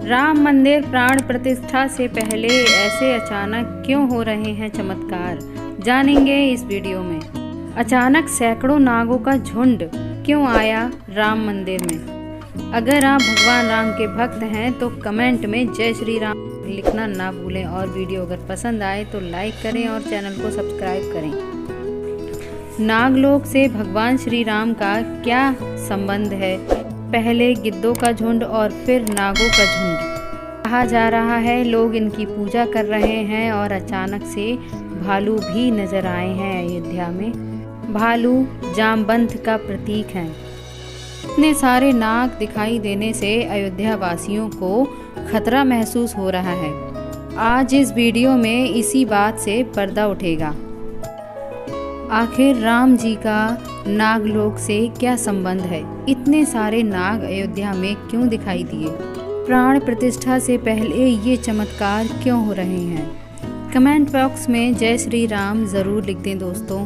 राम मंदिर प्राण प्रतिष्ठा से पहले ऐसे अचानक क्यों हो रहे हैं चमत्कार, जानेंगे इस वीडियो में। अचानक सैकड़ों नागों का झुंड क्यों आया राम मंदिर में। अगर आप भगवान राम के भक्त हैं तो कमेंट में जय श्री राम लिखना ना भूलें और वीडियो अगर पसंद आए तो लाइक करें और चैनल को सब्सक्राइब करें। नागलोक से भगवान श्री राम का क्या संबंध है? पहले गिद्धों का झुंड और फिर नागों का झुंड। कहा जा रहा है लोग इनकी पूजा कर रहे हैं और अचानक से भालू भी नजर आए हैं अयोध्या में। भालू जामवंत का प्रतीक हैं। इतने सारे नाग दिखाई देने से अयोध्या वासियों को खतरा महसूस हो रहा है। आज इस वीडियो में इसी बात से पर्दा उठेगा। आखिर राम जी का नागलोक से क्या संबंध है? इतने सारे नाग अयोध्या में क्यों दिखाई दिए? प्राण प्रतिष्ठा से पहले ये चमत्कार क्यों हो रहे हैं? कमेंट बॉक्स में जय श्री राम ज़रूर लिख दें दोस्तों।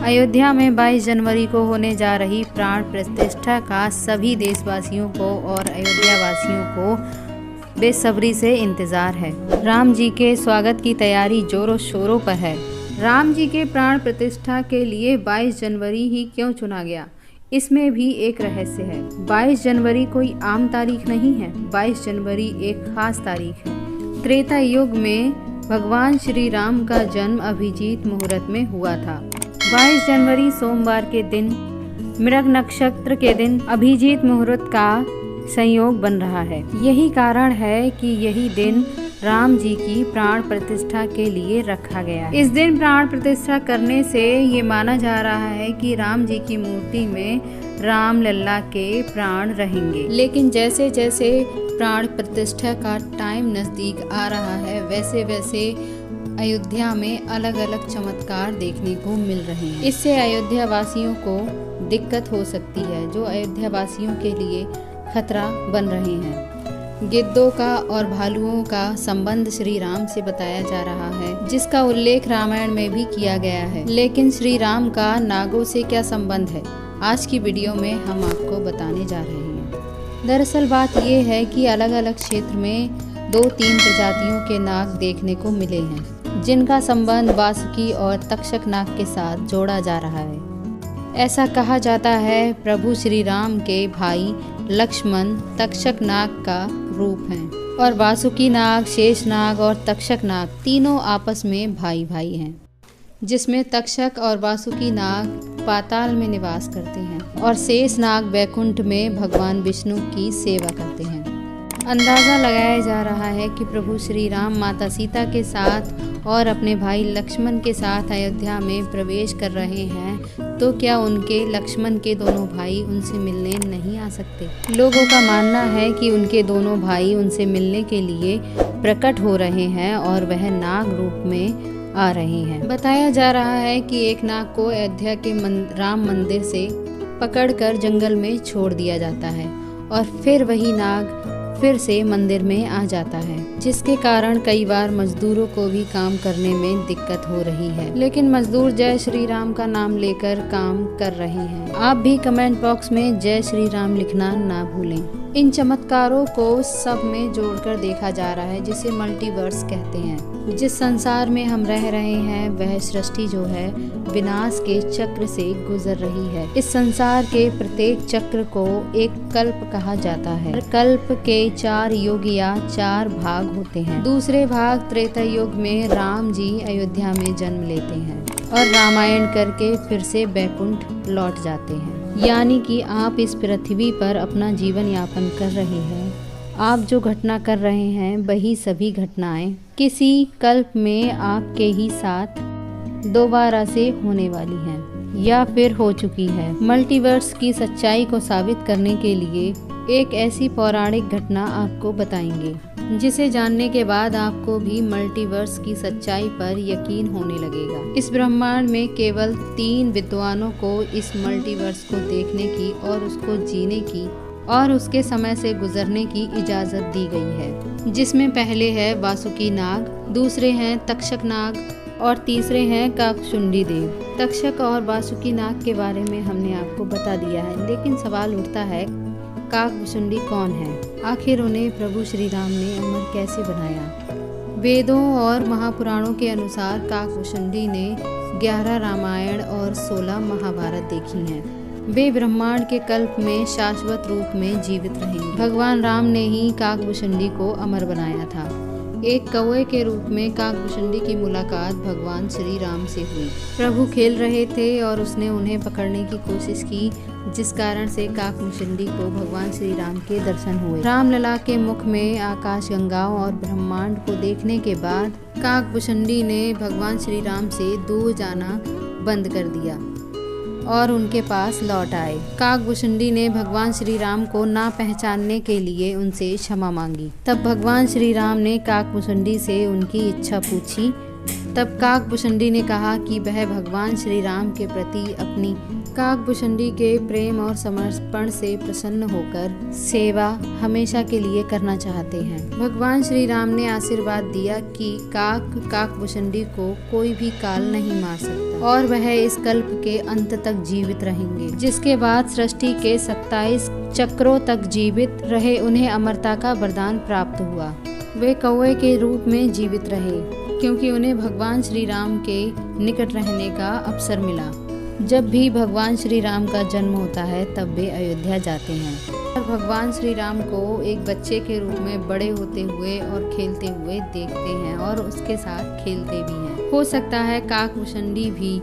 अयोध्या में 22 जनवरी को होने जा रही प्राण प्रतिष्ठा का सभी देशवासियों को और अयोध्या वासियों को बेसब्री से इंतज़ार है। राम जी के स्वागत की तैयारी जोरों शोरों पर है। राम जी के प्राण प्रतिष्ठा के लिए 22 जनवरी ही क्यों चुना गया? इसमें भी एक रहस्य है। 22 जनवरी कोई आम तारीख नहीं है। 22 जनवरी एक खास तारीख है। त्रेता युग में भगवान श्री राम का जन्म अभिजीत मुहूर्त में हुआ था। 22 जनवरी सोमवार के दिन मृग नक्षत्र के दिन अभिजीत मुहूर्त का संयोग बन रहा है। यही कारण है कि यही दिन राम जी की प्राण प्रतिष्ठा के लिए रखा गया है। इस दिन प्राण प्रतिष्ठा करने से ये माना जा रहा है कि राम जी की मूर्ति में राम लल्ला के प्राण रहेंगे। लेकिन जैसे जैसे प्राण प्रतिष्ठा का टाइम नजदीक आ रहा है वैसे वैसे अयोध्या में अलग अलग चमत्कार देखने को मिल रहे हैं। इससे अयोध्या वासियों को दिक्कत हो सकती है, जो अयोध्या वासियों के लिए खतरा बन रहे हैं। गिद्धों का और भालुओं का संबंध श्री राम से बताया जा रहा है, जिसका उल्लेख रामायण में भी किया गया है। लेकिन श्री राम का नागों से क्या संबंध है? आज की वीडियो में हम आपको बताने जा रहे हैं। दरअसल बात यह है कि अलग अलग क्षेत्र में 2-3 प्रजातियों के नाग देखने को मिले हैं, जिनका संबंध वासुकी और तक्षक नाग के साथ जोड़ा जा रहा है। ऐसा कहा जाता है प्रभु श्री राम के भाई लक्ष्मण तक्षक नाग का रूप हैं और वासुकी नाग, शेष नाग और तक्षक नाग तीनों आपस में भाई भाई हैं, जिसमें तक्षक और वासुकी नाग पाताल में निवास करते हैं और शेष नाग वैकुंठ में भगवान विष्णु की सेवा करते हैं। अंदाज़ा लगाया जा रहा है कि प्रभु श्री राम माता सीता के साथ और अपने भाई लक्ष्मण के साथ अयोध्या में प्रवेश कर रहे हैं, तो क्या उनके लक्ष्मण के दोनों भाई उनसे मिलने नहीं आ सकते? लोगों का मानना है कि उनके दोनों भाई उनसे मिलने के लिए प्रकट हो रहे हैं और वह नाग रूप में आ रहे हैं। बताया जा रहा है कि एक नाग को अयोध्या के राम मंदिर से पकड़कर जंगल में छोड़ दिया जाता है और फिर वही नाग फिर से मंदिर में आ जाता है, जिसके कारण कई बार मजदूरों को भी काम करने में दिक्कत हो रही है। लेकिन मजदूर जय श्री राम का नाम लेकर काम कर रहे हैं। आप भी कमेंट बॉक्स में जय श्री राम लिखना ना भूलें। इन चमत्कारों को सब में जोड़कर देखा जा रहा है, जिसे मल्टीवर्स कहते हैं। जिस संसार में हम रह रहे हैं वह सृष्टि जो है विनाश के चक्र से गुजर रही है। इस संसार के प्रत्येक चक्र को एक कल्प कहा जाता है। कल्प के 4 युग या 4 भाग होते हैं। दूसरे भाग त्रेता युग में राम जी अयोध्या में जन्म लेते हैं और रामायण करके फिर से बैकुंठ लौट जाते हैं। यानी कि आप इस पृथ्वी पर अपना जीवन यापन कर रहे हैं। आप जो घटना कर रहे हैं वही सभी घटनाएं किसी कल्प में आपके ही साथ दोबारा से होने वाली हैं या फिर हो चुकी है। मल्टीवर्स की सच्चाई को साबित करने के लिए एक ऐसी पौराणिक घटना आपको बताएंगे, जिसे जानने के बाद आपको भी मल्टीवर्स की सच्चाई पर यकीन होने लगेगा। इस ब्रह्मांड में केवल 3 विद्वानों को इस मल्टीवर्स को देखने की और उसको जीने की और उसके समय से गुजरने की इजाज़त दी गई है, जिसमें पहले है वासुकी नाग, दूसरे हैं तक्षक नाग और तीसरे हैं काकशुंडी देव। तक्षक और वासुकी नाग के बारे में हमने आपको बता दिया है, लेकिन सवाल उठता है काकभुशुंडी कौन है? आखिर उन्हें प्रभु श्री राम ने अमर कैसे बनाया? वेदों और महापुराणों के अनुसार काकभुशुंडी ने 11 रामायण और 16 महाभारत देखी हैं। वे ब्रह्मांड के कल्प में शाश्वत रूप में जीवित रहेंगे। भगवान राम ने ही काकभुशुंडी को अमर बनाया था। एक कौवे के रूप में काकभुशुंडी की मुलाकात भगवान श्री राम से हुई। प्रभु खेल रहे थे और उसने उन्हें पकड़ने की कोशिश की, जिस कारण से काकभुशुंडी को भगवान श्री राम के दर्शन हुए। रामलला के मुख में आकाश गंगाओं और ब्रह्मांड को देखने के बाद काकभुशुंडी ने भगवान श्री राम से दूर जाना बंद कर दिया और उनके पास लौट आए। काकभुशुंडी ने भगवान श्री राम को ना पहचानने के लिए उनसे क्षमा मांगी। तब भगवान श्री राम ने काकभुशुंडी से उनकी इच्छा पूछी। तब काकभुशुंडी ने कहा कि वह भगवान श्री राम के प्रति अपनी काकभुशुंडी के प्रेम और समर्पण से प्रसन्न होकर सेवा हमेशा के लिए करना चाहते हैं। भगवान श्री राम ने आशीर्वाद दिया कि काकभुशुंडी को कोई भी काल नहीं मार सकता और वह इस कल्प के अंत तक जीवित रहेंगे। जिसके बाद सृष्टि के 27 चक्रों तक जीवित रहे उन्हें अमरता का वरदान प्राप्त हुआ। वे कौवे के रूप में जीवित रहे क्योंकि उन्हें भगवान श्री राम के निकट रहने का अवसर मिला। जब भी भगवान श्री राम का जन्म होता है तब वे अयोध्या जाते हैं और भगवान श्री राम को एक बच्चे के रूप में बड़े होते हुए और खेलते हुए देखते हैं और उसके साथ खेलते भी हैं। हो सकता है काकभुशुंडी भी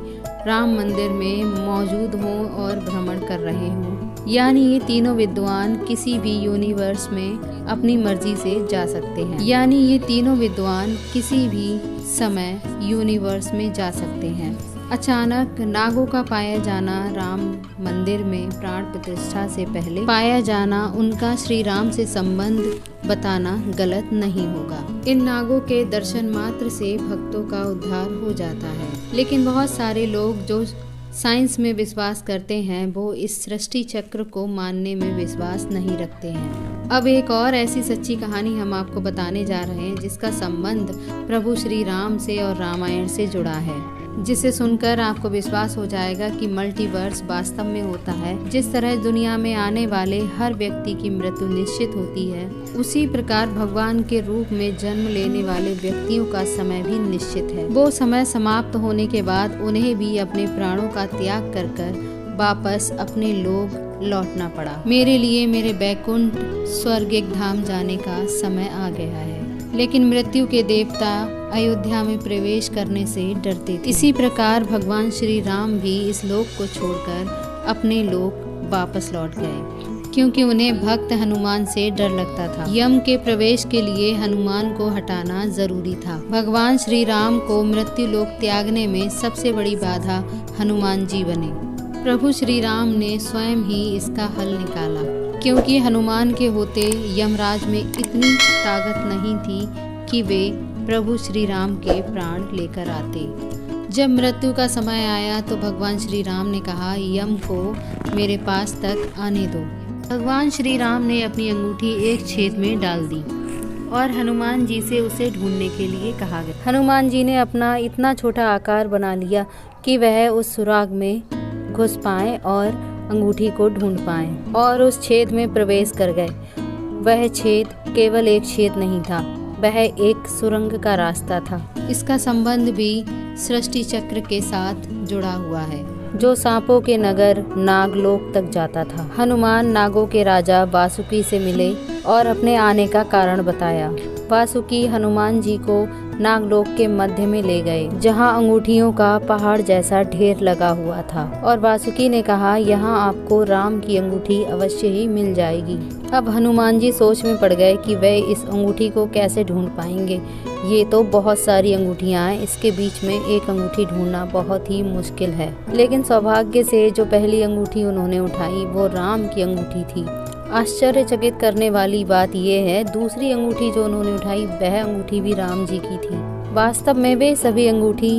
राम मंदिर में मौजूद हों और भ्रमण कर रहे हों, यानी ये तीनों विद्वान किसी भी यूनिवर्स में अपनी मर्जी से जा सकते हैं। यानी ये तीनों विद्वान किसी भी समय यूनिवर्स में जा सकते हैं। अचानक नागों का पाया जाना, राम मंदिर में प्राण प्रतिष्ठा से पहले पाया जाना, उनका श्री राम से संबंध बताना गलत नहीं होगा। इन नागों के दर्शन मात्र से भक्तों का उद्धार हो जाता है। लेकिन बहुत सारे लोग जो साइंस में विश्वास करते हैं वो इस सृष्टि चक्र को मानने में विश्वास नहीं रखते हैं। अब एक और ऐसी सच्ची कहानी हम आपको बताने जा रहे हैं जिसका संबंध प्रभु श्री राम से और रामायण से जुड़ा है, जिसे सुनकर आपको विश्वास हो जाएगा कि मल्टीवर्स वास्तव में होता है। जिस तरह दुनिया में आने वाले हर व्यक्ति की मृत्यु निश्चित होती है, उसी प्रकार भगवान के रूप में जन्म लेने वाले व्यक्तियों का समय भी निश्चित है। वो समय समाप्त होने के बाद उन्हें भी अपने प्राणों का त्याग कर कर वापस अपने लोक लौटना पड़ा। मेरे लिए मेरे बैकुंठ स्वर्गिक धाम जाने का समय आ गया है, लेकिन मृत्यु के देवता अयोध्या में प्रवेश करने से डरते थे। इसी प्रकार भगवान श्री राम भी इस लोक को छोड़कर अपने लोक वापस लौट गए, क्योंकि उन्हें भक्त हनुमान से डर लगता था। यम के प्रवेश के लिए हनुमान को हटाना जरूरी था। भगवान श्री राम को मृत्यु लोक त्यागने में सबसे बड़ी बाधा हनुमान जी बने। प्रभु श्री राम ने स्वयं ही इसका हल निकाला, क्योंकि हनुमान के होते यमराज में इतनी ताकत नहीं थी कि वे प्रभु श्री राम के प्राण लेकर आते। जब मृत्यु का समय आया तो भगवान श्री राम ने कहा, यम को मेरे पास तक आने दो। भगवान श्री राम ने अपनी अंगूठी एक छेद में डाल दी और हनुमान जी से उसे ढूंढने के लिए कहा गया। हनुमान जी ने अपना इतना छोटा आकार बना लिया कि वह उस सुराग में घुस पाए और अंगूठी को ढूंढ पाए और उस छेद में प्रवेश कर गए। वह छेद केवल एक छेद नहीं था, वह एक सुरंग का रास्ता था। इसका संबंध भी सृष्टि चक्र के साथ जुड़ा हुआ है, जो सांपों के नगर नागलोक तक जाता था। हनुमान नागों के राजा वासुकी से मिले और अपने आने का कारण बताया। वासुकी हनुमान जी को नागलोक के मध्य में ले गए, जहां अंगूठियों का पहाड़ जैसा ढेर लगा हुआ था, और वासुकी ने कहा, यहाँ आपको राम की अंगूठी अवश्य ही मिल जाएगी। अब हनुमान जी सोच में पड़ गए कि वे इस अंगूठी को कैसे ढूंढ पाएंगे। ये तो बहुत सारी अंगूठियां हैं, इसके बीच में एक अंगूठी ढूंढना बहुत ही मुश्किल है। लेकिन सौभाग्य से जो पहली अंगूठी उन्होंने उठाई वो राम की अंगूठी थी। आश्चर्यचकित करने वाली बात यह है, दूसरी अंगूठी जो उन्होंने उठाई वह अंगूठी भी राम जी की थी। वास्तव में वे सभी अंगूठी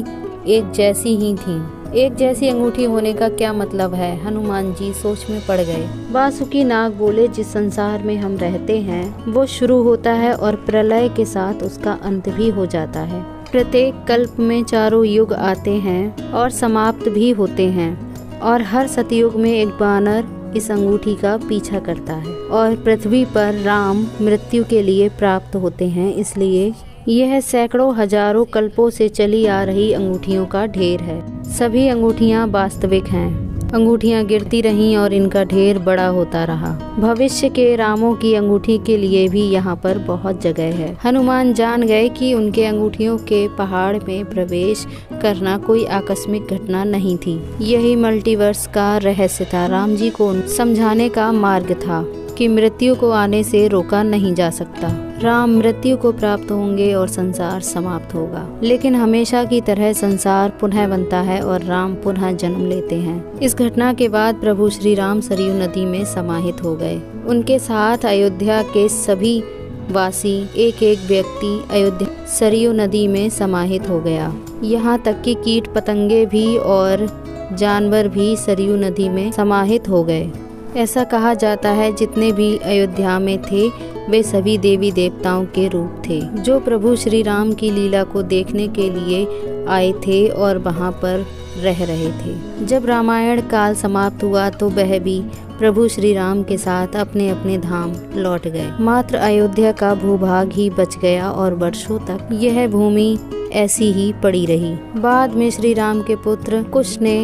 एक जैसी ही थीं। एक जैसी अंगूठी होने का क्या मतलब है? हनुमान जी सोच में पड़ गए। वासुकी नाग बोले, जिस संसार में हम रहते हैं वो शुरू होता है और प्रलय के साथ उसका अंत भी हो जाता है। प्रत्येक कल्प में 4 युग आते हैं और समाप्त भी होते हैं, और हर सतयुग में एक वानर इस अंगूठी का पीछा करता है और पृथ्वी पर राम मृत्यु के लिए प्राप्त होते हैं। इसलिए यह सैकड़ों हजारों कल्पों से चली आ रही अंगूठियों का ढेर है। सभी अंगूठियां वास्तविक हैं। अंगूठियां गिरती रहीं और इनका ढेर बड़ा होता रहा। भविष्य के रामों की अंगूठी के लिए भी यहाँ पर बहुत जगह है। हनुमान जान गए कि उनके अंगूठियों के पहाड़ में प्रवेश करना कोई आकस्मिक घटना नहीं थी। यही मल्टीवर्स का रहस्य था। राम जी को समझाने का मार्ग था कि मृत्यु को आने से रोका नहीं जा सकता। राम मृत्यु को प्राप्त होंगे और संसार समाप्त होगा, लेकिन हमेशा की तरह संसार पुनः बनता है और राम पुनः जन्म लेते हैं। इस घटना के बाद प्रभु श्री राम सरयू नदी में समाहित हो गए। उनके साथ अयोध्या के सभी वासी, एक एक व्यक्ति अयोध्या सरयू नदी में समाहित हो गया। यहाँ तक कि कीट पतंगे भी और जानवर भी सरयू नदी में समाहित हो गए। ऐसा कहा जाता है जितने भी अयोध्या में थे वे सभी देवी देवताओं के रूप थे, जो प्रभु श्री राम की लीला को देखने के लिए आए थे और वहाँ पर रह रहे थे। जब रामायण काल समाप्त हुआ तो वह भी प्रभु श्री राम के साथ अपने अपने धाम लौट गए। मात्र अयोध्या का भूभाग ही बच गया और वर्षों तक यह भूमि ऐसी ही पड़ी रही। बाद में श्री राम के पुत्र कुश ने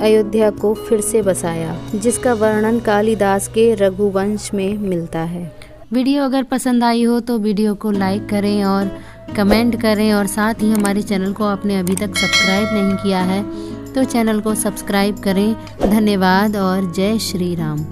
अयोध्या को फिर से बसाया, जिसका वर्णन कालिदास के रघुवंश में मिलता है। वीडियो अगर पसंद आई हो तो वीडियो को लाइक करें और कमेंट करें, और साथ ही हमारे चैनल को आपने अभी तक सब्सक्राइब नहीं किया है तो चैनल को सब्सक्राइब करें। धन्यवाद और जय श्री राम।